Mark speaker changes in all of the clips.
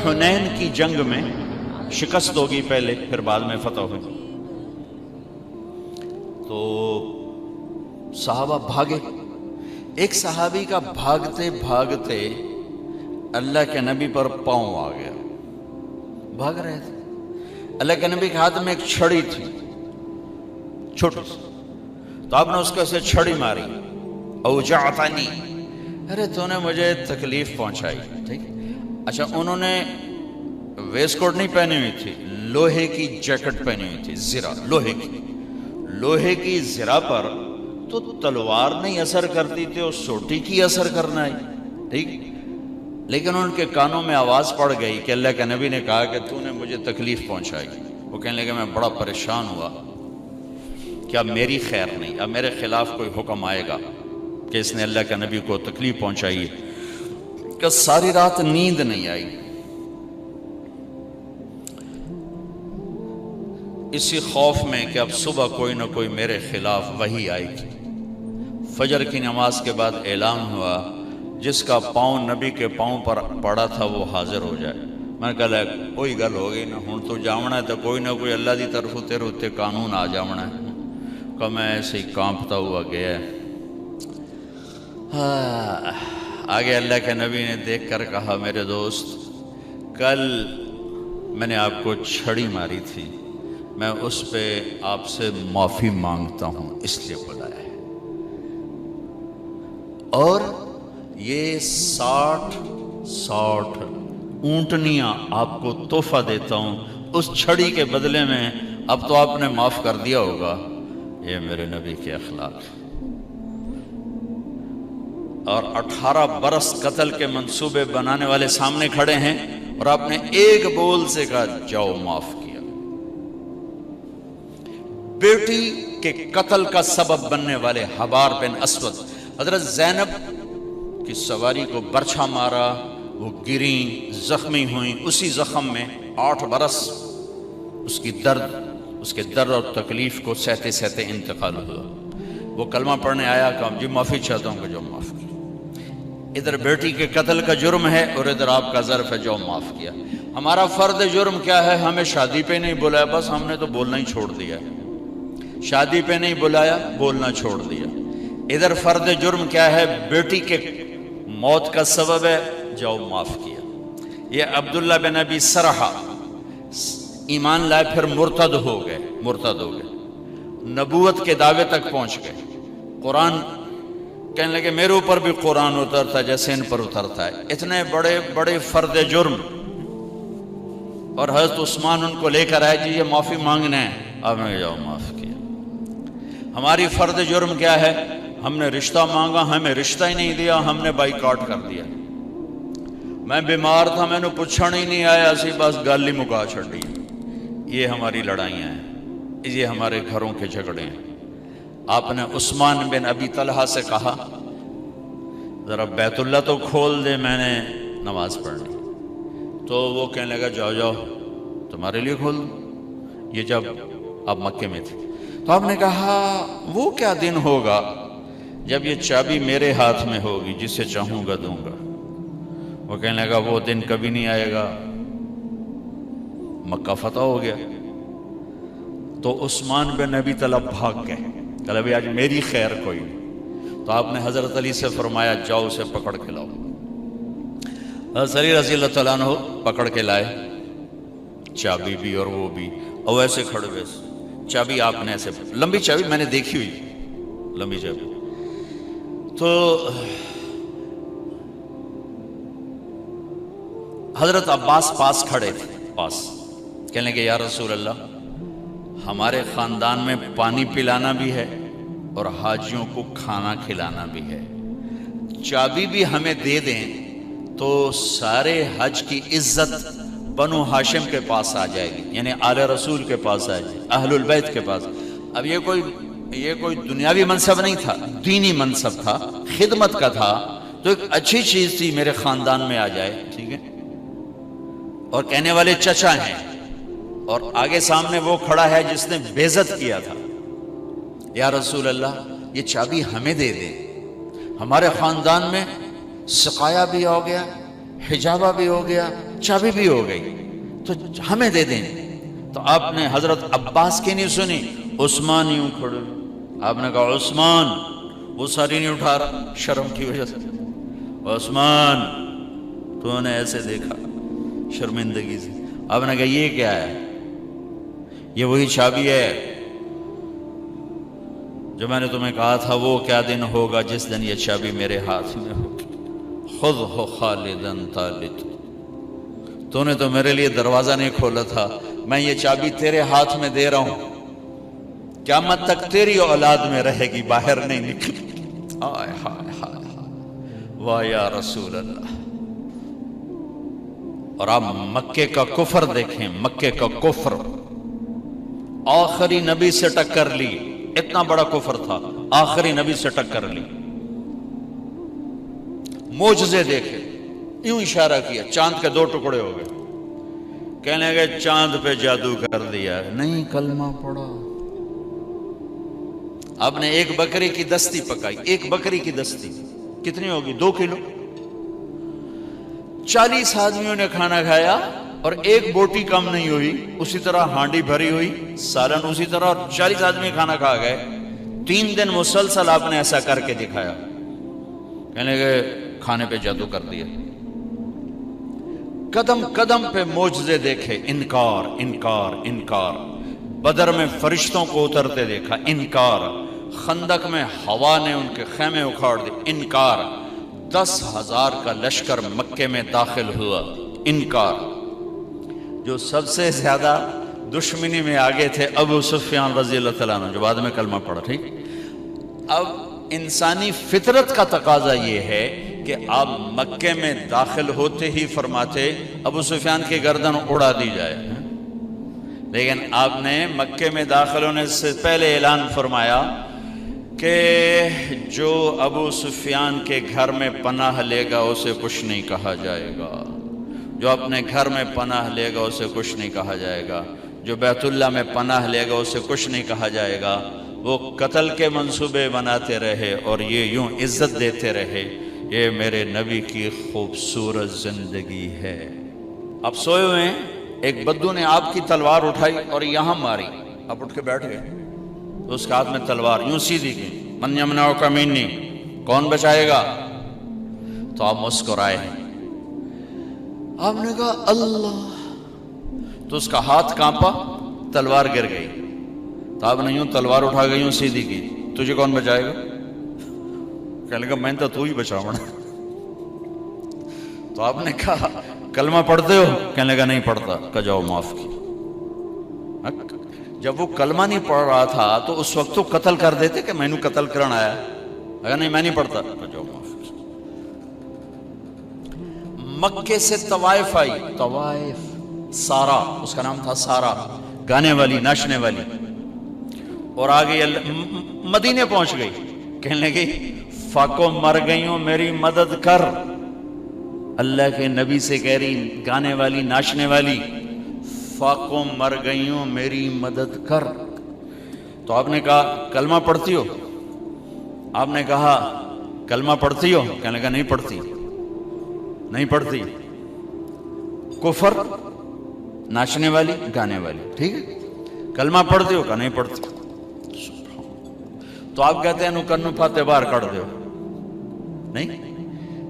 Speaker 1: حنین کی جنگ میں شکست ہوگی پہلے، پھر بعد میں فتح ہوگی. تو صحابہ بھاگے. ایک صحابی کا بھاگتے بھاگتے اللہ کے نبی پر پاؤں آ گیا. بھاگ رہے تھے، اللہ کے نبی کے ہاتھ میں ایک چھڑی تھی چھوٹی سی، تو آپ نے اس کو ایسے چھڑی ماری. اوجعتنی، ارے تو نے مجھے تکلیف پہنچائی. ٹھیک. اچھا، انہوں نے ویسٹ کوٹ نہیں پہنی ہوئی تھی، لوہے کی جیکٹ پہنی ہوئی تھی، زرہ لوہے کی زرہ پر تو تلوار نہیں اثر کرتی تھی، اور سوٹی کی اثر کرنا ہے. ٹھیک. لیکن ان کے کانوں میں آواز پڑ گئی کہ اللہ کے نبی نے کہا کہ تو نے مجھے تکلیف پہنچائی. وہ کہنے لگے میں بڑا پریشان ہوا کہ اب میری خیر نہیں، اب میرے خلاف کوئی حکم آئے گا کہ اس نے اللہ کے نبی کو تکلیف پہنچائی ہے. کہ ساری رات نیند نہیں آئی. اسی خوف میں کہ اب صبح کوئی نہ کوئی میرے خلاف وحی آئے گی. فجر کی نماز کے بعد اعلان ہوا جس کا پاؤں نبی کے پاؤں پر پڑا تھا وہ حاضر ہو جائے. میں نے کہا کوئی گل ہو گئی نا، ہوں تو جاونا ہے تو کوئی نہ کوئی اللہ دی طرف تیرے اتنے قانون آ جاونا ہے. کہ میں ایسے ہی کانپتا ہوا گیا. آگے اللہ کے نبی نے دیکھ کر کہا میرے دوست، کل میں نے آپ کو چھڑی ماری تھی، میں اس پہ آپ سے معافی مانگتا ہوں، اس لیے بلایا ہے. اور یہ 60 اونٹنیاں آپ کو تحفہ دیتا ہوں اس چھڑی کے بدلے میں. اب تو آپ نے معاف کر دیا ہوگا. یہ میرے نبی کے اخلاق. اور 18 برس قتل کے منصوبے بنانے والے سامنے کھڑے ہیں، اور آپ نے ایک بول سے کہا جاؤ معاف کیا. بیٹی کے قتل کا سبب بننے والے حبار بن اسود، حضرت زینب کی سواری کو برچھا مارا، وہ گریں، زخمی ہوئیں. اسی زخم میں 8 برس اس کے درد اور تکلیف کو سہتے سہتے انتقال ہوا. وہ کلمہ پڑھنے آیا کہ جی معافی چاہتا ہوں کہ جو معاف کیا. ادھر بیٹی کے قتل کا جرم ہے اور ادھر آپ کا ظرف ہے جو معاف کیا. ہمارا فرد جرم کیا ہے؟ ہمیں شادی پہ نہیں بلایا، بس ہم نے تو بولنا ہی چھوڑ دیا. شادی پہ نہیں بلایا، بولنا چھوڑ دیا. ادھر فرد جرم کیا ہے؟ بیٹی کے موت کا سبب ہے، جاؤ معاف کیا. یہ عبداللہ بن ابی سرحہ ایمان لائے پھر مرتد ہو گئے. نبوت کے دعوے تک پہنچ گئے. قرآن کہنے لگے میرے اوپر بھی قرآن اترتا جیسے ان پر اترتا ہے. اتنے بڑے بڑے فرد جرم، اور حضرت عثمان ان کو لے کر آئے جی یہ معافی مانگنا ہے. اب میں جاؤ معاف کیا. ہماری فرد جرم کیا ہے؟ ہم نے رشتہ مانگا، ہمیں رشتہ ہی نہیں دیا، ہم نے بائیکاٹ کر دیا. میں بیمار تھا، میں نے پوچھنا ہی نہیں آیا، اسی بس گل ہی مکا چھڑی. یہ ہماری لڑائیاں ہیں، یہ ہمارے گھروں کے جھگڑے ہیں. آپ نے عثمان بن ابی طلحہ سے کہا ذرا بیت اللہ تو کھول دے، میں نے نماز پڑھنی. تو وہ کہنے لگا جاؤ تمہارے لیے کھول دوں. یہ جب آپ مکے میں تھے تو آپ نے کہا وہ کیا دن ہوگا جب یہ چابی میرے ہاتھ میں ہوگی، جسے چاہوں گا دوں گا. وہ کہنے لگا وہ دن کبھی نہیں آئے گا. مکہ فتح ہو گیا تو عثمان بن ابی طلحہ بھاگ گئے. کہ بھائی آج میری خیر کوئی نہیں. تو آپ نے حضرت علی سے فرمایا جاؤ اسے پکڑ کے لاؤ. حضرت علی رضی اللہ تعالیٰ عنہ پکڑ کے لائے، چابی بھی اور وہ بھی، اور ایسے کھڑے ہوئے. چابی آپ نے ایسے لمبی چابی میں نے دیکھی ہوئی، لمبی چابی. تو حضرت عباس پاس کھڑے تھے. کہنے لگے یا رسول اللہ، ہمارے خاندان میں پانی پلانا بھی ہے اور حاجیوں کو کھانا کھلانا بھی ہے. چابی بھی ہمیں دے دیں تو سارے حج کی عزت بنو ہاشم کے پاس آ جائے گی، یعنی آل رسول کے پاس آ جائے گی، اہل البیت کے پاس. اب یہ کوئی دنیاوی منصب نہیں تھا، دینی منصب تھا، خدمت کا تھا. تو ایک اچھی چیز تھی میرے خاندان میں آ جائے. ٹھیک ہے. اور کہنے والے چچا ہیں، اور آگے سامنے وہ کھڑا ہے جس نے بےعزت کیا تھا. یا رسول اللہ یہ چابی ہمیں دے دے، ہمارے خاندان میں سقایا بھی ہو گیا، حجابہ بھی ہو گیا، چابی بھی ہو گئی تو ہمیں دے دیں. تو آپ نے حضرت عباس کی نہیں سنی، عثمان یوں کھڑے. آپ نے کہا عثمان، وہ ساری نہیں اٹھا رہا شرم کی وجہ سے. عثمان تو نے ایسے دیکھا شرمندگی سے. آپ نے کہا یہ کیا ہے؟ یہ وہی چابی ہے جو میں نے تمہیں کہا تھا وہ کیا دن ہوگا جس دن یہ چابی میرے ہاتھ میں ہوگی. خذ ہو خالدن طالد، تو نے تو میرے لیے دروازہ نہیں کھولا تھا، میں یہ چابی تیرے ہاتھ میں دے رہا ہوں، قیامت تک تیری اولاد میں رہے گی، باہر نہیں نکلے. ہائے ہائے ہائے، واہ یا رسول اللہ. اور آپ مکے کا کفر دیکھیں، مکے کا کفر، آخری نبی سے ٹکر لی، اتنا بڑا کفر تھا، آخری نبی سے ٹکر لی. معجزے دیکھے، یوں اشارہ کیا، چاند کے 2 ٹکڑے ہو گئے. کہنے لگے چاند پہ جادو کر دیا. نہیں، کلمہ پڑھا. آپ نے ایک بکری کی دستی پکائی، ایک بکری کی دستی کتنی ہوگی؟ 2 کلو. 40 آدمیوں نے کھانا کھایا اور ایک بوٹی کم نہیں ہوئی. اسی طرح ہانڈی بھری ہوئی، سالن اسی طرح، اور 40 آدمی کھانا کھا گئے. 3 دن مسلسل آپ نے ایسا کر کے دکھایا. کہنے لگے کھانے پہ جادو کر دیا. قدم قدم پہ معجزے دیکھے، انکار انکار انکار. بدر میں فرشتوں کو اترتے دیکھا، انکار. خندق میں ہوا نے ان کے خیمے اکھاڑ دی، انکار. 10,000 کا لشکر مکے میں داخل ہوا، انکار. جو سب سے زیادہ دشمنی میں آگے تھے ابو سفیان رضی اللہ تعالیٰ عنہ، جو بعد میں کلمہ پڑھا. ٹھیک، اب انسانی فطرت کا تقاضا یہ ہے کہ آپ مکے میں داخل ہوتے ہی فرماتے ابو سفیان کی گردن اڑا دی جائے. لیکن آپ نے مکے میں داخل ہونے سے پہلے اعلان فرمایا کہ جو ابو سفیان کے گھر میں پناہ لے گا اسے کچھ نہیں کہا جائے گا، جو اپنے گھر میں پناہ لے گا اسے کچھ نہیں کہا جائے گا، جو بیت اللہ میں پناہ لے گا اسے کچھ نہیں کہا جائے گا. وہ قتل کے منصوبے بناتے رہے اور یہ یوں عزت دیتے رہے. یہ میرے نبی کی خوبصورت زندگی ہے. اب سوئے ہوئے ہیں، ایک بدو نے آپ کی تلوار اٹھائی اور یہاں ماری. آپ اٹھ کے بیٹھ گئے تو اس کے ہاتھ میں تلوار یوں سیدھی کی. من یمنعک منی، کون بچائے گا؟ تو آپ مسکرائے. آپ نے کہا اللہ، تو اس کا ہاتھ کانپا، تلوار گر گئی. تو آپ نے یوں تلوار اٹھا گئی، یوں سیدھی کی. تجھے کون بچائے گا؟ کہنے لگا میں تو ہی بچاؤں. تو آپ نے کہا کلمہ پڑھتے ہو؟ کہنے لگا نہیں پڑھتا. کہا جاؤ معاف کی. جب وہ کلمہ نہیں پڑھ رہا تھا تو اس وقت تو قتل کر دیتے کہ میں نے قتل کرنا آیا. اگر نہیں میں نہیں پڑھتا. کہا جاؤ معاف کی. مکے سے طوائف آئی، طوائف، سارا اس کا نام تھا، سارا، گانے والی، ناچنے والی. اور آگے مدینے پہنچ گئی. کہنے لگی فاکو مر گئی ہوں میری مدد کر. اللہ کے نبی سے کہہ رہی گانے والی، ناچنے والی، فاکو مر گئی ہوں میری مدد کر. تو آپ نے کہا کلمہ پڑھتی ہو؟ آپ نے کہا کلمہ پڑھتی ہو؟ کہنے لگا نہیں پڑھتی، نہیں پڑھتی. کفر، ناچنے والی، گانے والی. ٹھیک ہے، کلمہ پڑھتی ہو؟ کہا نہیں پڑھتی. تو آپ کہتے ہیں نو کنو پھاتے باہر کر دو. نہیں.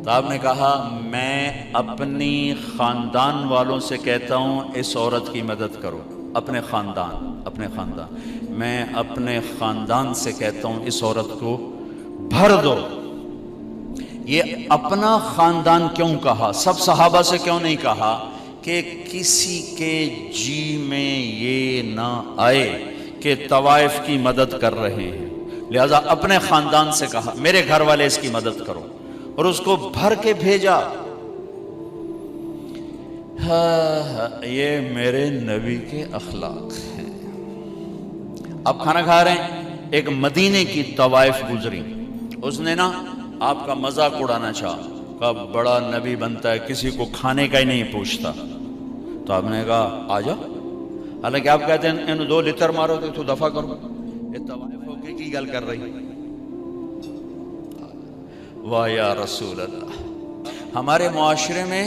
Speaker 1: تو آپ نے کہا میں اپنی خاندان والوں سے کہتا ہوں اس عورت کی مدد کرو. اپنے خاندان، اپنے خاندان، میں اپنے خاندان سے کہتا ہوں اس عورت کو بھر دو. یہ اپنا خاندان کیوں کہا؟ سب صحابہ سے کیوں نہیں کہا کہ کسی کے جی میں یہ نہ آئے کہ طوائف کی مدد کر رہے ہیں؟ لہذا اپنے خاندان سے کہا میرے گھر والے اس کی مدد کرو، اور اس کو بھر کے بھیجا. یہ میرے نبی کے اخلاق ہیں. آپ کھانا کھا رہے ہیں، ایک مدینے کی طوائف گزری. اس نے نا آپ کا مذاق اڑانا چاہا، کہا بڑا نبی بنتا ہے کسی کو کھانے کا ہی نہیں پوچھتا. تو آپ نے کہا آ جا. حالانکہ آپ کہتے ہیں انہوں 2 لتر مارو تو دفع کرو. یہ طوائف ہو کے کی گل کر رہی. واہ یا رسول اللہ. ہمارے معاشرے میں